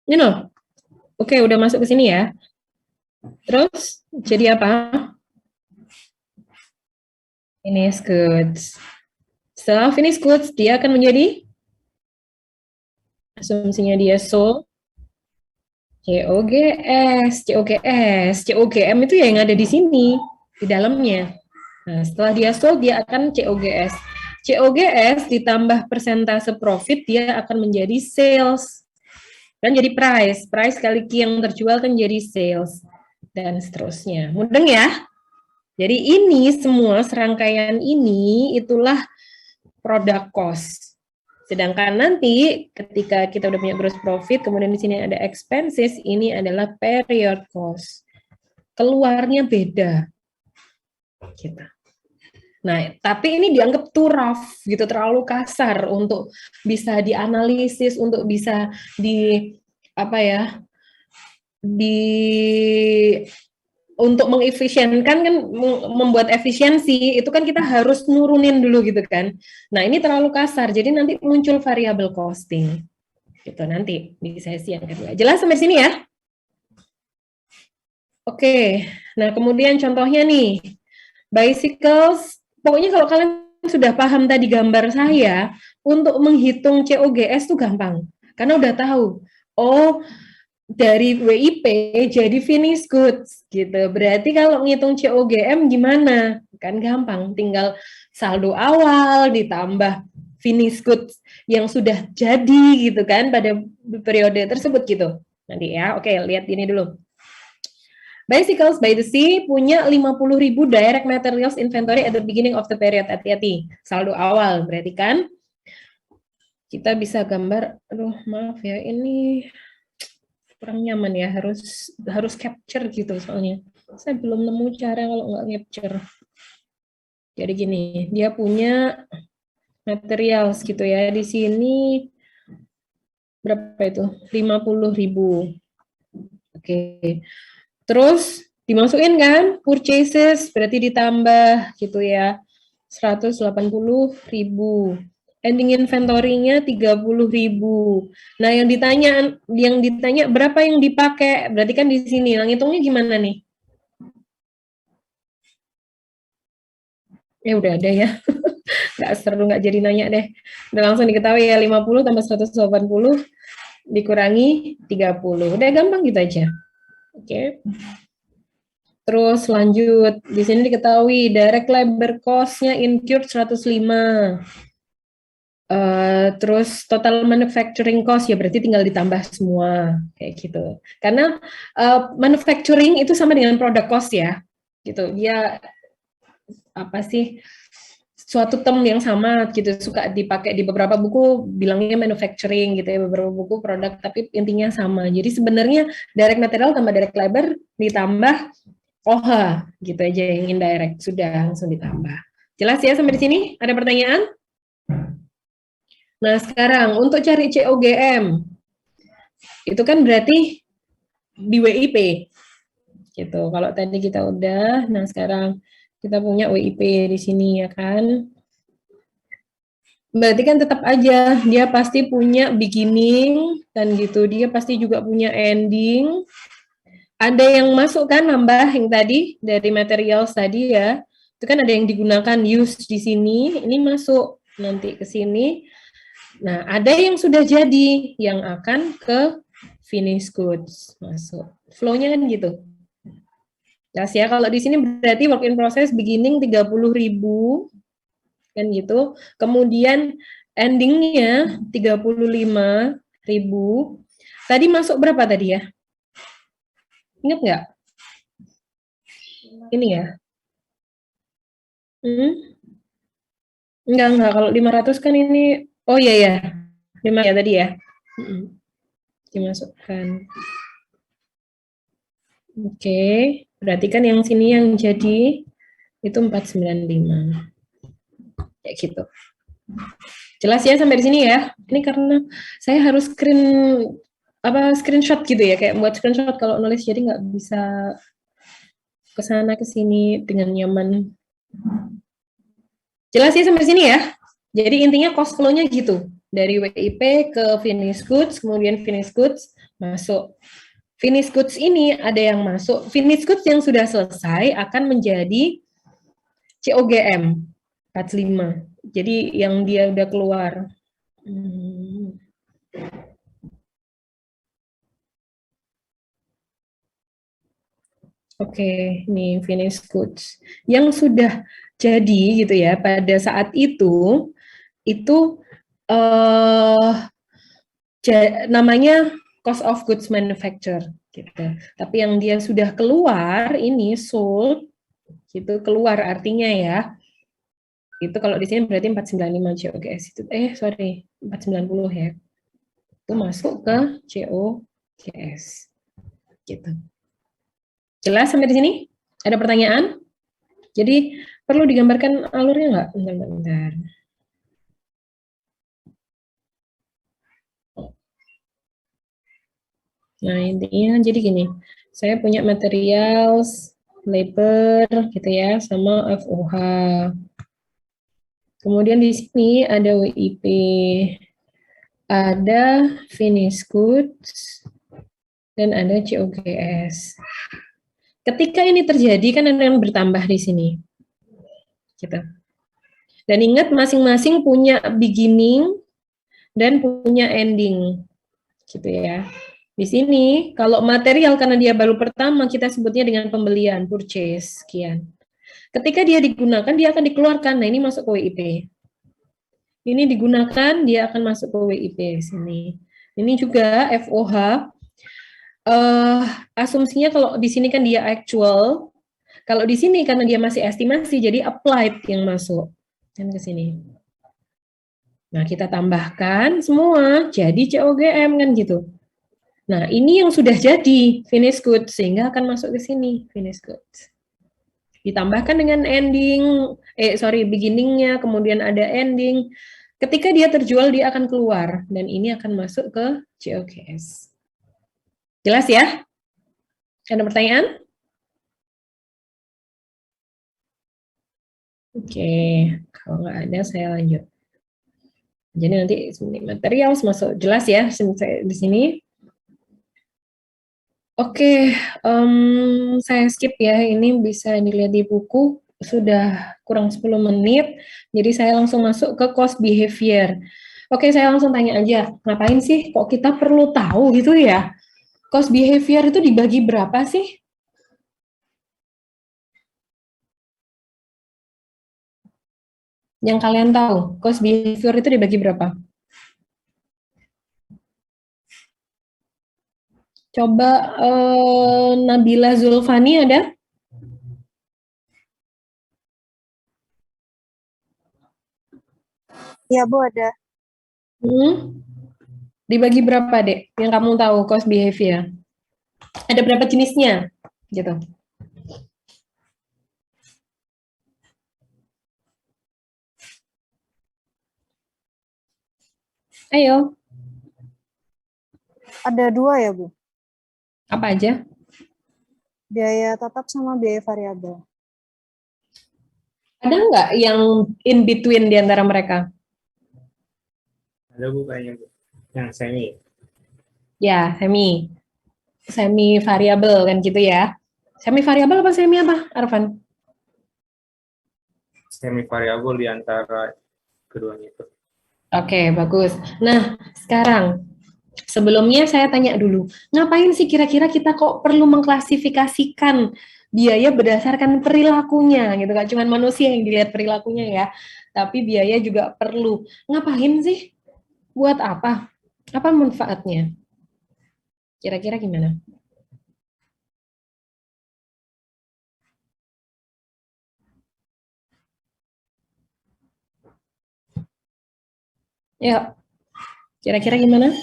Ini loh. Oke, udah masuk ke sini ya. Terus, jadi apa? Finished goods. Setelah finished goods, dia akan menjadi, asumsinya dia sold, COGS, COGM itu ya yang ada di sini, di dalamnya. Nah, setelah dia sold, dia akan COGS. COGS ditambah persentase profit, dia akan menjadi sales. Kan jadi price kali Q yang terjual kan jadi sales, dan seterusnya. Mudeng ya? Jadi ini semua serangkaian ini itulah product cost. Sedangkan nanti ketika kita udah punya gross profit, kemudian di sini ada expenses, ini adalah period cost. Keluarnya beda. Gitu. Nah, tapi ini dianggap too rough gitu, terlalu kasar untuk bisa dianalisis, untuk bisa untuk mengefisienkan kan, membuat efisiensi itu kan kita harus nurunin dulu gitu kan. Nah, ini terlalu kasar, jadi nanti muncul variable costing. Gitu nanti di sesi yang kedua. Jelas sampai sini ya? Oke. Nah, kemudian contohnya nih. Bicycles. Pokoknya kalau kalian sudah paham tadi gambar saya, untuk menghitung COGS itu gampang. Karena udah tahu, oh dari WIP jadi finished goods gitu. Berarti kalau ngitung COGM gimana? Kan gampang, tinggal saldo awal ditambah finished goods yang sudah jadi gitu kan pada periode tersebut gitu. Nanti ya, oke lihat ini dulu. Bicycles by the Sea punya 50.000 direct materials inventory at the beginning of the period. Hati-hati, saldo awal berarti kan kita bisa gambar, aduh maaf ya ini kurang nyaman ya, harus capture gitu soalnya. Saya belum nemu cara kalau nggak capture. Jadi gini, dia punya materials gitu ya. Di sini berapa itu? 50.000. Oke. Terus dimasukin kan purchases, berarti ditambah gitu ya. 180.000. Ending inventory-nya 30.000. Nah, yang ditanya berapa yang dipakai? Berarti kan di sini. Nah, ngitungnya gimana nih? Ya udah ada ya. Nggak seru, nggak jadi nanya deh. Udah langsung diketahui ya, 50 tambah 180 dikurangi 30. Udah gampang gitu aja. Oke. Terus lanjut, di sini diketahui direct labor cost-nya incurred 105. Terus total manufacturing cost ya berarti tinggal ditambah semua kayak gitu. Karena manufacturing itu sama dengan product cost ya, gitu. Dia apa sih, suatu term yang sama gitu, suka dipakai di beberapa buku bilangnya manufacturing gitu ya, beberapa buku produk, tapi intinya sama. Jadi sebenarnya direct material tambah direct labor ditambah OH gitu aja yang indirect, sudah langsung ditambah. Jelas ya sampai di sini? Ada pertanyaan? Nah, sekarang untuk cari COGM, itu kan berarti di WIP, gitu. Kalau tadi kita udah, nah sekarang kita punya WIP di sini ya kan. Berarti kan tetap aja dia pasti punya beginning dan gitu, dia pasti juga punya ending. Ada yang masuk kan nambah yang tadi dari materials tadi ya, itu kan ada yang digunakan use di sini, ini masuk nanti ke sini. Nah, ada yang sudah jadi, yang akan ke finished goods masuk. Flow-nya kan gitu. Jelas ya, kalau di sini berarti work in process beginning 30.000, kan gitu. Kemudian endingnya 35.000. Tadi masuk berapa tadi ya? Ingat nggak? Ini ya? Enggak. Kalau 500 kan ini, oh iya ya, 5 ya tadi ya. Dimasukkan. Oke, berarti kan yang sini yang jadi itu 495. Kayak gitu. Jelas ya sampai di sini ya. Ini karena saya harus screenshot gitu ya, kayak buat screenshot kalau nulis, jadi nggak bisa ke sana ke sini dengan nyaman. Jelas ya sampai sini ya. Jadi intinya cost flow-nya gitu. Dari WIP ke finished goods, kemudian finished goods masuk. Finished goods ini ada yang masuk. Finished goods yang sudah selesai akan menjadi COGM 45. Jadi yang dia udah keluar. Oke, ini finished goods. Yang sudah Jadi gitu ya, pada saat itu namanya cost of goods manufacture gitu. Tapi yang dia sudah keluar ini sold gitu, keluar artinya ya. Itu kalau di sini berarti 495 COGS itu 490 ya. Itu masuk ke COGS. Gitu. Jelas sampai di sini? Ada pertanyaan? Jadi perlu digambarkan alurnya nggak? Bentar. Nah, intinya jadi gini, saya punya materials, labor, gitu ya, sama FOH. Kemudian di sini ada WIP, ada finished goods, dan ada COGS. Ketika ini terjadi, kan ada yang bertambah di sini. Gitu. Dan ingat, masing-masing punya beginning dan punya ending. Gitu ya. Di sini, kalau material karena dia baru pertama, kita sebutnya dengan pembelian, purchase, sekian. Ketika dia digunakan, dia akan dikeluarkan. Nah, ini masuk ke WIP. Ini digunakan, dia akan masuk ke WIP sini. Ini juga FOH. Asumsinya kalau di sini kan dia actual. Kalau di sini karena dia masih estimasi, jadi applied yang masuk. Dan ke sini. Nah, kita tambahkan semua, jadi COGM kan gitu. Nah, ini yang sudah jadi finished goods, sehingga akan masuk ke sini, finished goods. Ditambahkan dengan beginningnya, kemudian ada ending. Ketika dia terjual, dia akan keluar, dan ini akan masuk ke COGS. Jelas ya? Ada pertanyaan? Oke, kalau nggak ada, saya lanjut. Jadi nanti material masuk, jelas ya di sini. Oke, saya skip ya, ini bisa dilihat di buku, sudah kurang 10 menit, jadi saya langsung masuk ke cost behavior. Oke, saya langsung tanya aja, ngapain sih kok kita perlu tahu gitu ya? Cost behavior itu dibagi berapa sih? Yang kalian tahu, cost behavior itu dibagi berapa? Coba Nabila Zulfani ada? Iya, Bu, ada. Dibagi berapa, Dek? Yang kamu tahu cost behavior? Ada berapa jenisnya? Gitu. Ayo. Ada 2 ya, Bu? Apa aja? Biaya tetap sama biaya variabel. Ada nggak yang in between di antara mereka? Ada Bu kayaknya, Bu. Yang semi. Ya, semi variabel kan gitu ya. Semi variabel apa semi apa, Arfan? Semi variabel di antara keduanya itu. Oke, bagus. Nah, sekarang sebelumnya saya tanya dulu, ngapain sih kira-kira kita kok perlu mengklasifikasikan biaya berdasarkan perilakunya gitu, gak cuma manusia yang dilihat perilakunya ya, tapi biaya juga perlu. Ngapain sih? Buat apa? Apa manfaatnya? Kira-kira gimana? Ya, kira-kira gimana?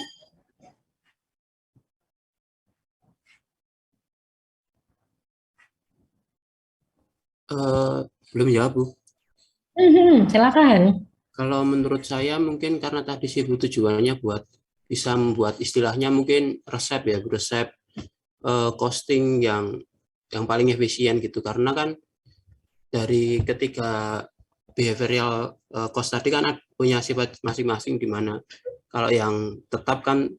Belum jawab, Bu. Silakan. Kalau menurut saya mungkin karena tadi sih tujuannya buat bisa membuat istilahnya mungkin resep ya, resep costing yang paling efisien gitu. Karena kan dari ketiga behavioral cost tadi kan punya sifat masing-masing, di mana kalau yang tetap kan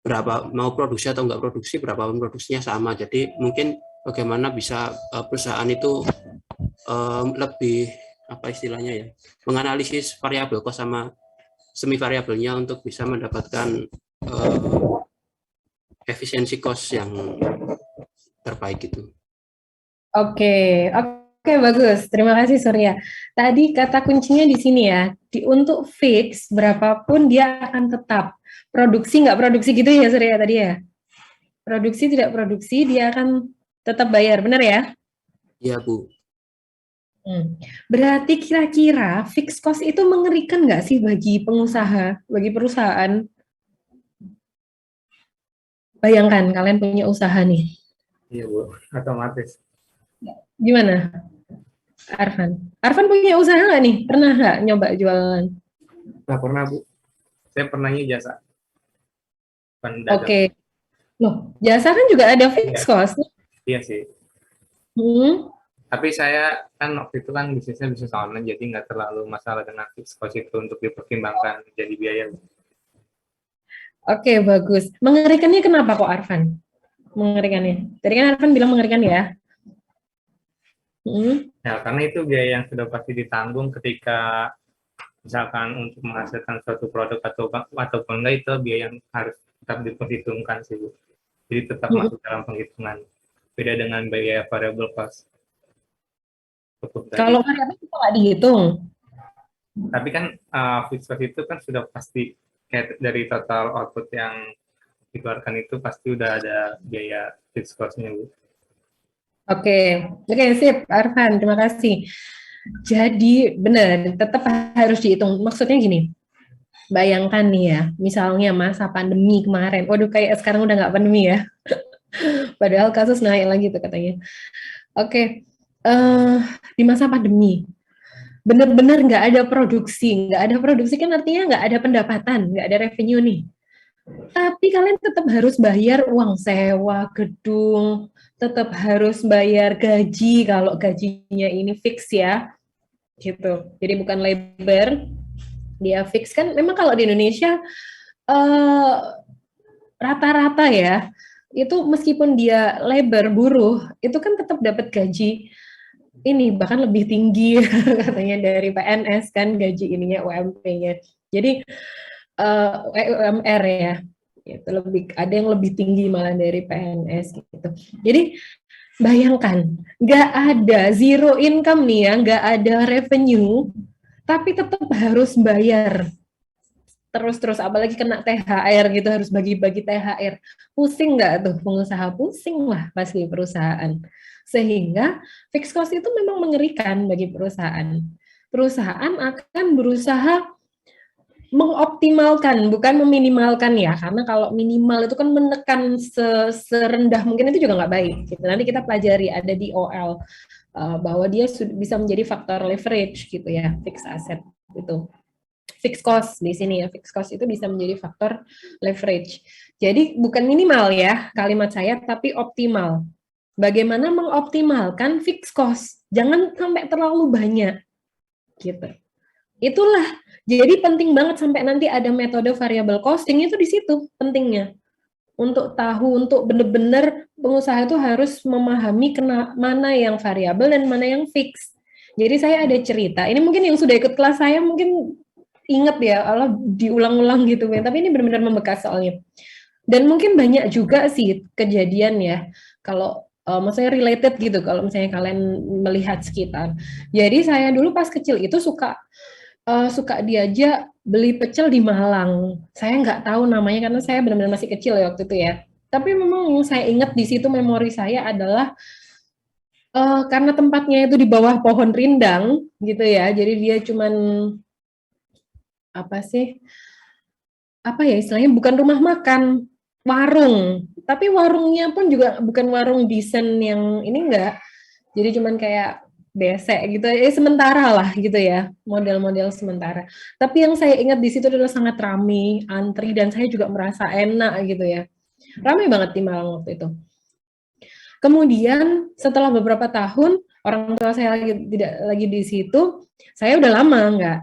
berapa mau produksi atau enggak produksi, berapapun produksinya sama. Jadi mungkin bagaimana bisa perusahaan itu lebih apa istilahnya ya, menganalisis variabel cost sama semi variabelnya untuk bisa mendapatkan efisiensi cost yang terbaik itu. Oke, Oke, bagus. Terima kasih Surya. Tadi kata kuncinya di sini ya. Untuk fix berapapun dia akan tetap. Produksi nggak produksi gitu ya Surya tadi ya. Produksi tidak produksi dia akan tetap bayar, benar ya? Iya, Bu. Berarti kira-kira fixed cost itu mengerikan nggak sih bagi pengusaha, bagi perusahaan? Bayangkan kalian punya usaha nih. Iya, Bu. Otomatis. Gimana, Arfan? Arfan punya usaha nggak nih? Pernah nggak nyoba jualan? Nggak pernah, Bu. Saya pernahnya jasa. Pendagang. Oke. Loh, jasa kan juga ada fixed cost. Iya sih. Tapi saya kan waktu itu kan bisnisnya bisnis online, jadi nggak terlalu masalah dengan fixed cost itu untuk dipertimbangkan jadi biaya. Oke, bagus. Mengerikannya kenapa kok, Arfan? Mengerikannya. Tadi kan Arfan bilang mengerikan ya? Ya, karena itu biaya yang sudah pasti ditanggung ketika misalkan untuk menghasilkan suatu produk ataupun enggak, itu biaya yang harus tetap diperhitungkan sih, Bu. Jadi tetap masuk dalam penghitungan. Beda dengan biaya variable cost. Kalau variabel itu nggak dihitung. Tapi kan fixed cost itu kan sudah pasti kayak dari total output yang dikeluarkan itu pasti udah ada biaya fixed cost-nya, Bu. Oke, sip, Arfan, terima kasih. Jadi benar, tetap harus dihitung. Maksudnya gini, bayangkan nih ya, misalnya masa pandemi kemarin, waduh kayak sekarang udah nggak pandemi ya, padahal kasus naik lagi tuh katanya. Oke, di masa pandemi, benar-benar nggak ada produksi kan artinya nggak ada pendapatan, nggak ada revenue nih. Tapi kalian tetap harus bayar uang sewa gedung, tetap harus bayar gaji kalau gajinya ini fix ya, gitu. Jadi bukan labor, dia fix kan. Memang kalau di Indonesia rata-rata ya, itu meskipun dia labor buruh, itu kan tetap dapat gaji ini bahkan lebih tinggi katanya dari PNS kan gaji ininya UMP-nya. Jadi UMR ya, itu lebih ada yang lebih tinggi malah dari PNS gitu. Jadi bayangkan nggak ada zero income nih ya, nggak ada revenue, tapi tetap harus bayar terus apalagi kena THR gitu, harus bagi-bagi THR. Pusing nggak tuh pengusaha? Pusing lah pasti perusahaan. Sehingga fixed cost itu memang mengerikan bagi perusahaan. Perusahaan akan berusaha mengoptimalkan, bukan meminimalkan ya, karena kalau minimal itu kan menekan serendah mungkin, itu juga nggak baik. Gitu. Nanti kita pelajari ada di OL bahwa dia bisa menjadi faktor leverage gitu ya, fixed asset itu. Fixed cost di sini ya, fixed cost itu bisa menjadi faktor leverage. Jadi bukan minimal ya kalimat saya, tapi optimal. Bagaimana mengoptimalkan fixed cost? Jangan sampai terlalu banyak, gitu. Itulah, jadi penting banget sampai nanti ada metode variable costing itu di situ pentingnya. Untuk tahu, untuk benar-benar pengusaha itu harus memahami mana yang variabel dan mana yang fix. Jadi saya ada cerita, ini mungkin yang sudah ikut kelas saya mungkin ingat ya, Allah diulang-ulang gitu, tapi ini benar-benar membekas soalnya. Dan mungkin banyak juga sih kejadian ya, kalau maksudnya related gitu, kalau misalnya kalian melihat sekitar. Jadi saya dulu pas kecil itu suka diajak beli pecel di Malang. Saya nggak tahu namanya karena saya benar-benar masih kecil ya waktu itu ya. Tapi memang yang saya ingat di situ, memori saya adalah karena tempatnya itu di bawah pohon rindang gitu ya. Jadi dia cuman apa ya istilahnya, bukan rumah makan, warung. Tapi warungnya pun juga bukan warung desain yang ini enggak. Jadi cuman kayak besek gitu, sementara lah gitu ya, model-model sementara. Tapi yang saya ingat di situ adalah sangat ramai, antri, dan saya juga merasa enak gitu ya. Ramai banget di Malang waktu itu. Kemudian setelah beberapa tahun, orang tua saya tidak lagi di situ, saya udah lama enggak.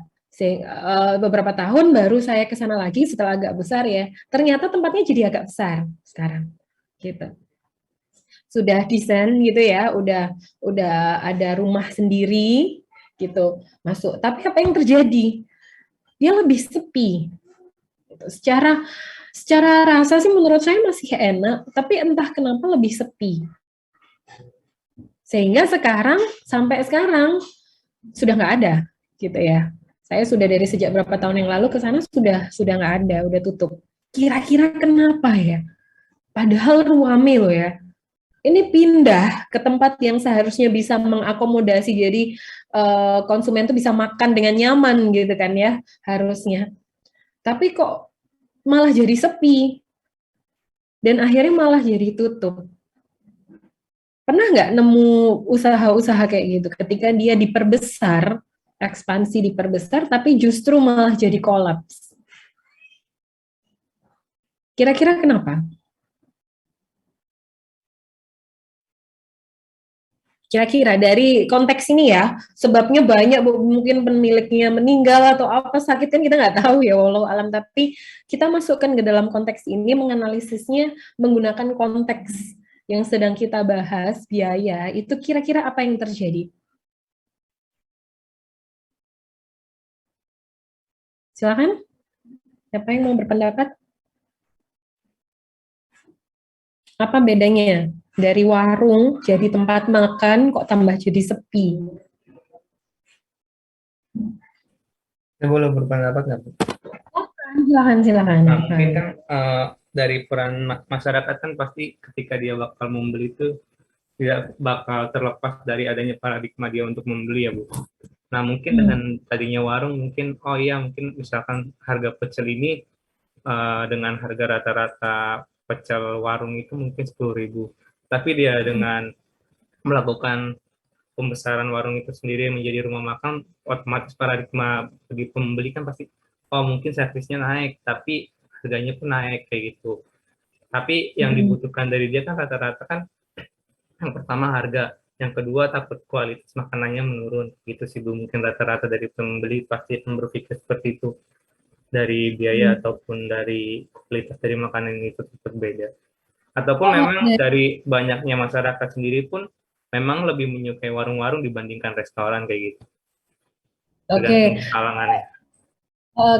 Beberapa tahun baru saya ke sana lagi setelah agak besar ya. Ternyata tempatnya jadi agak besar sekarang, gitu. Sudah desain gitu ya, udah ada rumah sendiri gitu masuk. Tapi apa yang terjadi? Dia lebih sepi. Gitu. Secara rasa sih menurut saya masih enak, tapi entah kenapa lebih sepi. Sehingga sampai sekarang sudah nggak ada gitu ya. Saya sudah dari sejak berapa tahun yang lalu ke sana sudah nggak ada, udah tutup. Kira-kira kenapa ya? Padahal ruame loh ya. Ini pindah ke tempat yang seharusnya bisa mengakomodasi, jadi konsumen tuh bisa makan dengan nyaman gitu kan ya, harusnya. Tapi kok malah jadi sepi, dan akhirnya malah jadi tutup. Pernah nggak nemu usaha-usaha kayak gitu, ketika dia diperbesar, ekspansi diperbesar, tapi justru malah jadi kolaps? Kira-kira kenapa? Kira-kira dari konteks ini ya, sebabnya banyak, mungkin pemiliknya meninggal atau apa, sakit kan kita nggak tahu ya, walau alam. Tapi kita masukkan ke dalam konteks ini, menganalisisnya menggunakan konteks yang sedang kita bahas, biaya, itu kira-kira apa yang terjadi? Silakan, siapa yang mau berpendapat? Apa bedanya dari warung jadi tempat makan kok tambah jadi sepi? Saya boleh berpendapat nggak, Bu? Silakan. Nah, mungkin kan dari peran masyarakat kan pasti ketika dia bakal membeli itu tidak bakal terlepas dari adanya paradigma dia untuk membeli ya, Bu. Nah, mungkin dengan tadinya warung mungkin, oh iya, mungkin misalkan harga pecel ini dengan harga rata-rata pecel warung itu mungkin 10.000. Tapi dia dengan melakukan pembesaran warung itu sendiri menjadi rumah makan, otomatis paradigma bagi pembeli kan pasti, oh mungkin servisnya naik, tapi harganya pun naik kayak gitu. Tapi yang dibutuhkan dari dia kan rata-rata kan yang pertama harga, yang kedua takut kualitas makanannya menurun gitu sih Bu. Mungkin rata-rata dari pembeli pasti akan berpikir seperti itu, dari biaya ataupun dari kualitas dari makanan itu tetap beda. Ataupun memang dari banyaknya masyarakat sendiri pun memang lebih menyukai warung-warung dibandingkan restoran kayak gitu. Oke. Kalangannya.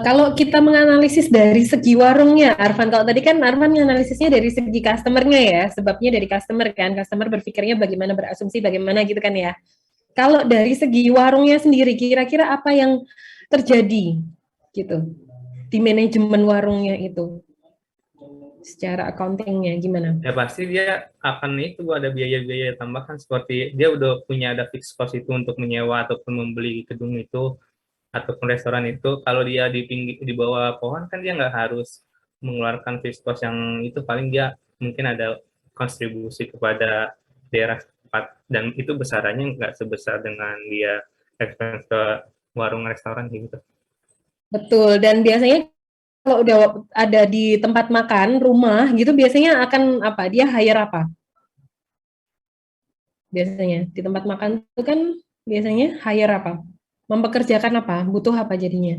Kalau kita menganalisis dari segi warungnya, Arfan, kalau tadi kan Arfan menganalisisnya dari segi customer-nya ya, sebabnya dari customer kan, customer berpikirnya bagaimana, berasumsi bagaimana gitu kan ya. Kalau dari segi warungnya sendiri, kira-kira apa yang terjadi gitu di manajemen warungnya itu, secara accounting-nya gimana? Ya pasti dia akan itu ada biaya-biaya tambahan, seperti dia udah punya ada fixed cost itu untuk menyewa ataupun membeli gedung itu ataupun restoran itu. Kalau dia di bawah pohon kan dia nggak harus mengeluarkan fixed cost yang itu, paling dia mungkin ada kontribusi kepada daerah tempat, dan itu besarannya nggak sebesar dengan dia expense ke warung restoran gitu. Betul, dan biasanya kalau udah ada di tempat makan, rumah gitu, biasanya akan apa? Dia hire apa? Biasanya di tempat makan itu kan biasanya hire apa? Mempekerjakan apa? Butuh apa jadinya?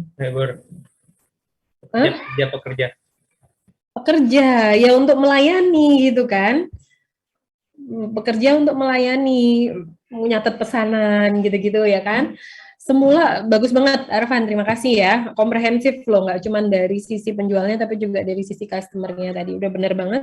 Dia pekerja. Pekerja, ya untuk melayani gitu kan. Bekerja untuk melayani, nyatet pesanan gitu-gitu ya kan. Semula bagus banget Arfan, terima kasih ya. Komprehensif loh, nggak cuma dari sisi penjualnya tapi juga dari sisi customer-nya tadi. Udah bener banget.